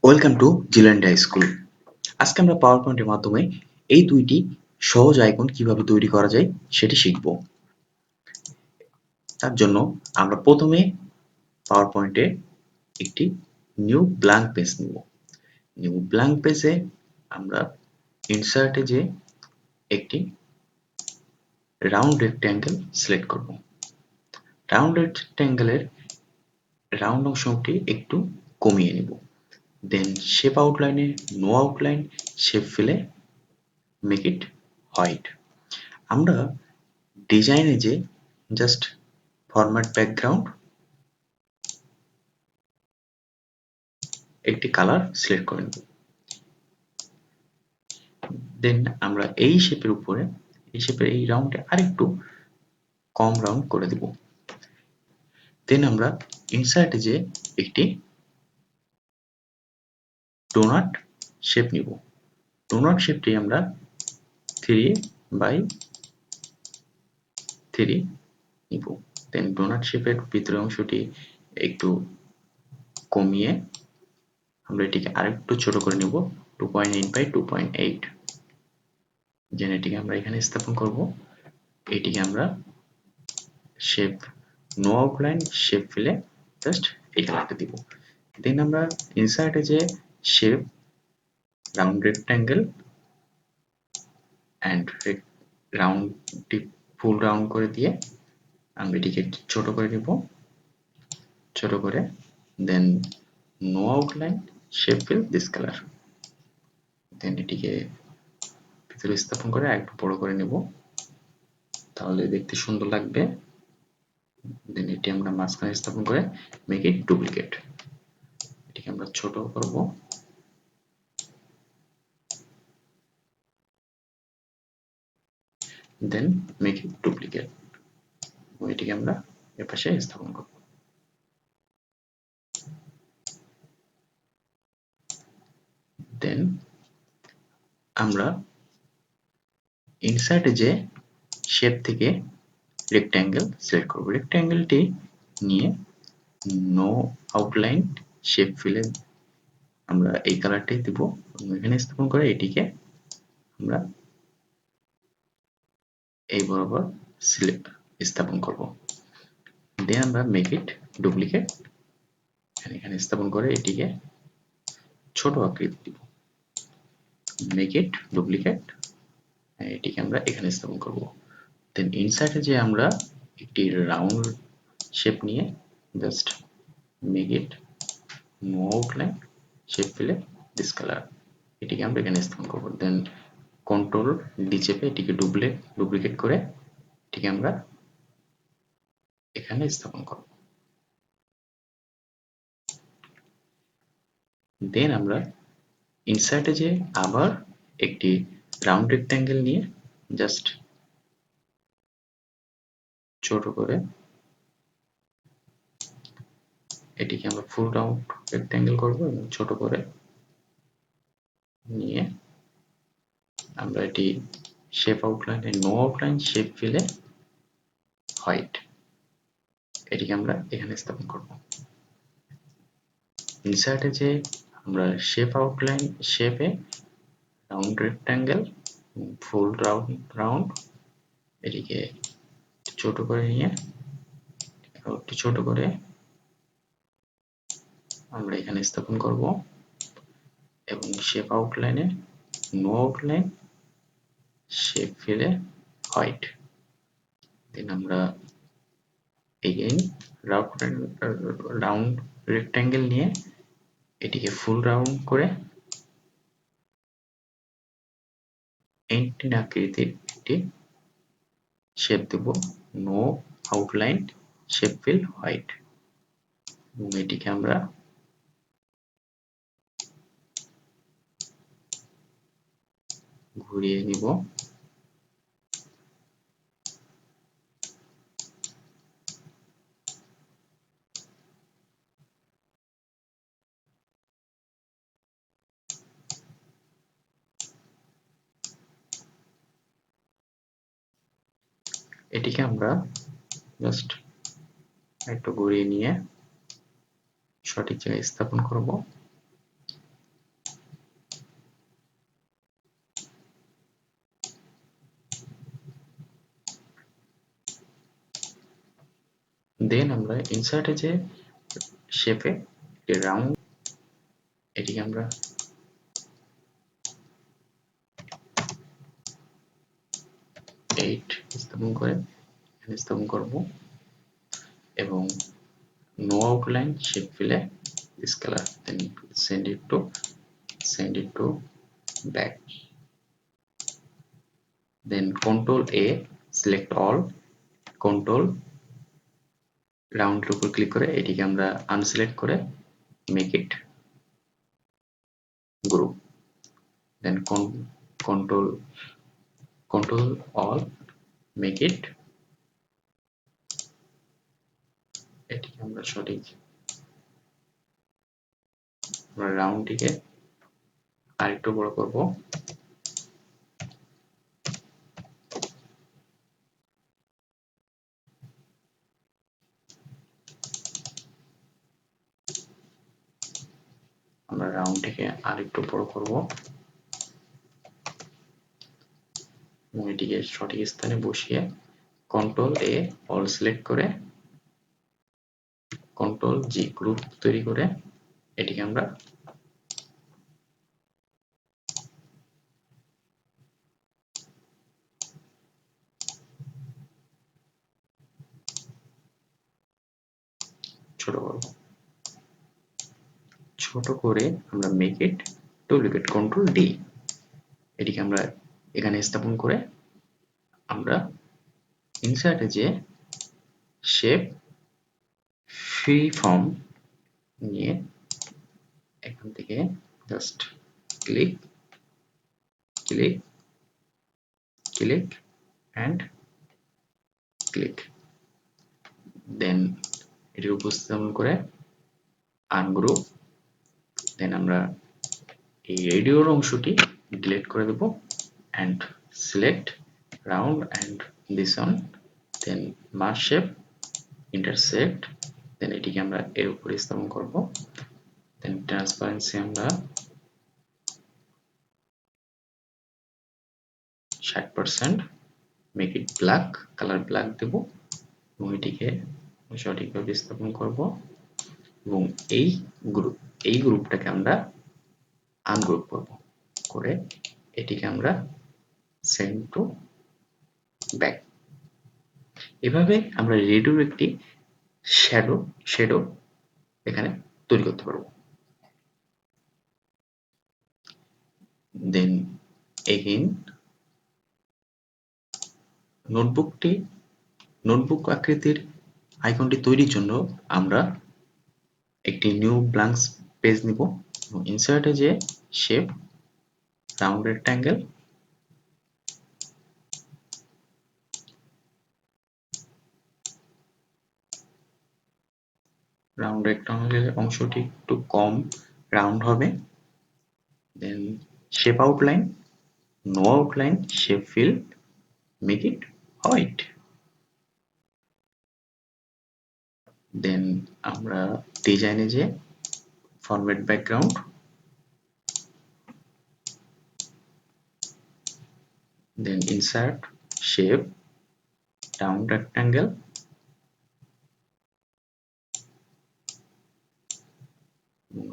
Welcome to জিল্যান্ডিয়া school. আজকে আমরা পাওয়ার পয়েন্টের মাধ্যমে এই দুইটি সহজ আইকন কিভাবে তৈরি করা যায় সেটি শিখব। তার জন্য আমরা প্রথমে পাওয়ার পয়েন্টে একটি নিউ ব্ল্যাঙ্ক পেজ নিব। নিউ ব্ল্যাঙ্ক পেজে আমরা ইনসার্টে যে একটি রাউন্ড রেক্ট্যাঙ্গেল সিলেক্ট করব। রাউন্ড রেক্ট্যাঙ্গেলের রাউন্ড অংশটি একটু কমিয়ে নিব। দেন শেপ আউটলাইনে নো আউটলাইন, শেপ ফিলে মেক ইট হোয়াইট। আমরা ডিজাইনে যে জাস্ট ফরম্যাট ব্যাকগ্রাউন্ড একটি কালার সিলেক্ট করে নেব। দেন আমরা এই শেপের উপরে এই শেপের এই রাউন্ডে আরেকটু কম রাউন্ড করে দেব। দেন আমরা ইনসার্টে যে একটি ডোনাট শেপ নিব। ডোনাট শেপটি আমরা 3x3 নিব। দেন ডোনাট শেপের ভিতরের অংশটি একটু কমিয়ে আমরা এটিকে আরেকটু ছোট করে নেব 2.8 বাই 2.8। দেন এটিকে আমরা এখানে স্থাপন করব। এটিকে আমরা শেপ নো আউটলাইন, শেপ ফিলে জাস্ট এই কালারটা দিব। দেন আমরা ইনসার্টে যে শেপ রাউন্ড রেক্ট্যাঙ্গেল অ্যান্ড রাউন্ডটি ফুল রাউন্ড করে দিয়ে আমরা এটিকে ছোট করে নিব, ছোট করে then no outline, shape fill this colour. Then এটিকে ভিতরে স্থাপন করে একটু বড় করে নেব, তাহলে দেখতে সুন্দর লাগবে। দেন এটি আমরা মাঝখানে স্থাপন করে মেক ইট ডুপ্লিকেট। এটিকে আমরা ছোট করব। Then make it duplicate. এটিকে আমরা এপাশে স্থাপন করব। দেন আমরা ইনসার্টে যে শেপ থেকে রেক্ট্যাঙ্গেল সিলেক্ট করব। রেক্ট্যাঙ্গেলটি নিয়ে নো আউটলাইন, শেপ ফিলে আমরা এই কালারটাই দিব। এখানে স্থাপন করে এটিকে আমরা এই বরাবর স্থাপন করব। দেন আমরা মেক ইট ডুপ্লিকেট, এখানে স্থাপন করে এটিকে ছোট আকৃতি দিব। মেক ইট ডুপ্লিকেট, এটিকে আমরা এখানে স্থাপন করব। দেন ইনসার্টে যে আমরা একটি রাউন্ড শেপ নিয়ে just make it no outline, shape ফিলে দিস কালার। এটিকে আমরা এখানে স্থাপন করব। দেন কন্ট্রোল ডি চেপে এটিকে ডুপ্লিকেট করে এটিকে আমরা এখানে স্থাপন করব। দেন আমরা ইনসার্টে যে আবার একটি রাউন্ড রেক্ট্যাঙ্গেল নিয়ে জাস্ট ছোট করে এটিকে আমরা ফুল রাউন্ড রেক্ট্যাঙ্গেল করব এবং ছোট করে নিয়ে আমরা এটি শেপ আউটলাইনে নো আউটলাইন, শেপ ফিলে হোয়াইট, এটিকে আমরা এখানে স্থাপন করব। ইনসার্টে যে আমরা শেপ আউটলাইন, শেপে রাউন্ড রেক্ট্যাঙ্গেল ফুল রাউন্ড এটিকে ছোট করে নিয়ে একটু ছোট করে আমরা এখানে স্থাপন করব এবং শেপ আউটলাইনে নো আউটলাইন, শেপ ফিলে হোয়াইট। দেন আমরা এগেইন রাউন্ড রেক্ট্যাঙ্গেল নিয়ে এটিকে ফুল রাউন্ড করে এন্টিন আকৃতির একটি শেপ দেব, no outline, shape fill white, এবং এটিকে আমরা ঘুরিয়ে নিব। এটিকে আমরা জাস্ট একটু ঘুরিয়ে নিয়ে সঠিক জায়গায় স্থাপন করব। দেন আমরা ইনসার্টে যে শেপে রাউন্ড, এটিকে আমরা 8 স্থাপন করে স্থাপন করব এবং নো আউটলাইন শেপ ফিলে this color, then send it to back, then control A, select all, control round এর উপর ক্লিক করে এটিকে আমরা আনসিলেক্ট করে make it group, then control all, make it, এটিকে আমরা সঠিক রাউন্ডটিকে আরেকটু বড় করব, আমরা রাউন্ডটিকে আরেকটু বড় করব এবং এটিকে সঠিক স্থানে বসিয়ে কন্ট্রোল এ অল সিলেক্ট করে কন্ট্রোল জি গ্রুপ তৈরি করে এটিকে আমরা ছোট করব, ছোট করে আমরা make it duplicate, control D, এটিকে আমরা এখানে স্থাপন করে আমরা ইনসার্টে যে শেপ ফ্রি ফর্ম নিয়ে এখান থেকে just click click click and click, then এটির উপস্থাপন করে আনগ্রুপ, দেন আমরা এই রেডিওর অংশটি ডিলিট করে দেব and select round and this one, then mask shape intersect, then এটিকে আমরা এর উপরে স্থাপন করব, then transparency আমরা 60%, make it black, color black দেব এবং এটিকে সঠিকভাবে স্থাপন করব এবং এই গ্রুপটাকে আমরা আনগ্রুপ করব করে এটিকে আমরা সেন্ড টু ব্যাক। এভাবে আমরা রেডিওর একটি শ্যাডো এখানে তৈরি করতে পারবো। দেন এগেইন নোটবুক আকৃতির আইকনটি তৈরির জন্য আমরা একটি নিউ ব্ল্যাঙ্ক পেজ নিব এবং ইনসার্টে যে শেপ রাউন্ড রেক্ট্যাঙ্গেল, রাউন্ড রেক্ট্যাঙ্গেলের অংশটি একটু কম রাউন্ড হবে, then shape outline, no outline shape fill, make it white, then আমরা ডিজাইনে যে format background, then insert shape round rectangle,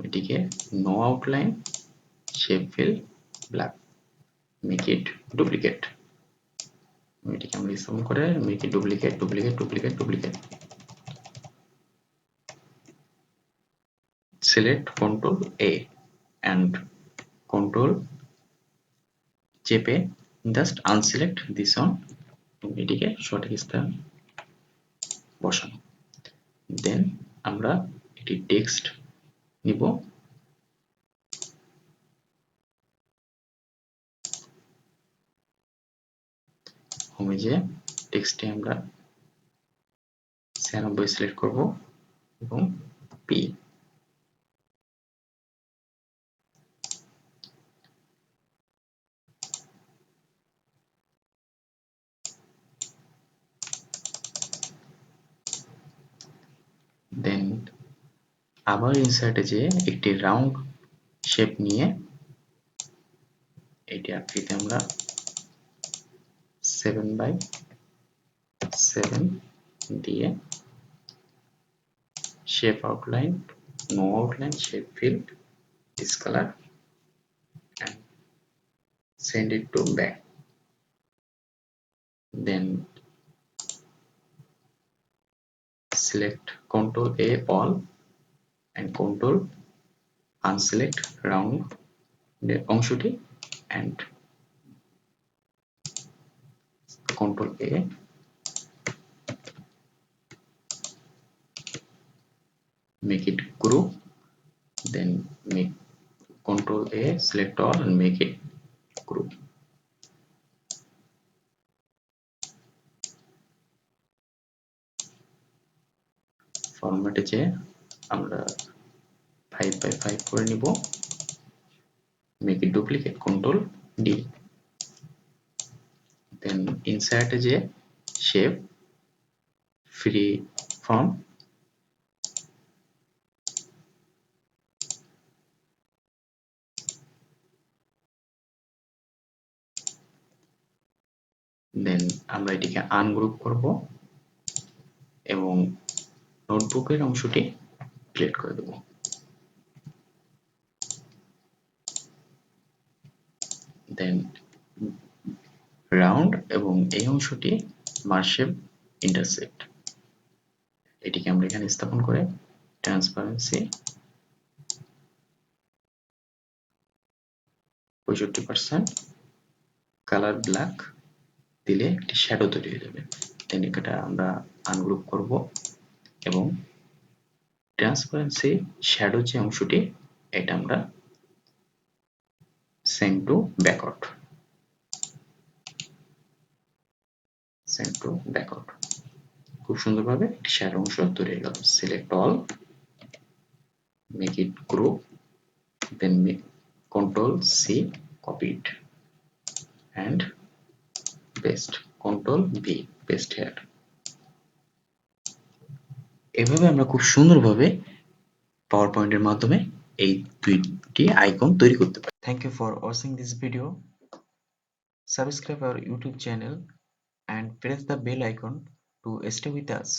এটিকে no outline shape fill black, make it duplicate, এটিকে আমরা স্থাপন করে make it duplicate duplicate duplicate duplicate, select control A and control চেপে just unselect this one, এটিকে সঠিক স্থানে বসানো, দেন আমরা এটি টেক্সট নিব, হোমে যে টেক্সটে আমরা 96 সিলেক্ট করব এবং পি, দেন আবার ইনসার্টে যে একটি রাউন্ড শেপ নিয়ে এটি আকৃতি আমরা 7/7 দিয়ে shape outline, no outline, shape fill, discolor, and send it to back. Then select Ctrl A all and Ctrl unselect round অংশটি and Ctrl A, make it group, then make Ctrl A, select all and make it group. ফরম্যাটে যে আমরা 5x5 করে নিব, make it duplicate, Ctrl D, then insert যে shape free form, then আমরা এটিকে ungroup করব এবং নোটবুকের অংশটি ডিলিট করে দেব। দেন রাউন্ড এবং এই অংশটি মার্শেপ ইন্টারসেক্ট, এটিকে আমরা এখানে স্থাপন করে ট্রান্সপারেন্সি 65%, কালার ব্ল্যাক দিলে একটি শ্যাডো তৈরি হয়ে যাবে। দেন এটা আমরা আনগ্রুপ করব এবং ট্রান্সপারেন্সি শ্যাডো যে অংশটি এটা আমরা সেন্ড টু ব্যাকআউট, খুব সুন্দরভাবে একটি শ্যাডো অংশ তৈরি হয়ে গেল। Select all, make it group, then Ctrl C, copy it and paste, Ctrl V, paste here. এভাবে আমরা খুব সুন্দরভাবে পাওয়ার পয়েন্টের মাধ্যমে এই দুইটি আইকন তৈরি করতে পারি। Thank you for watching this video. Subscribe our YouTube channel and press the bell icon to stay with us.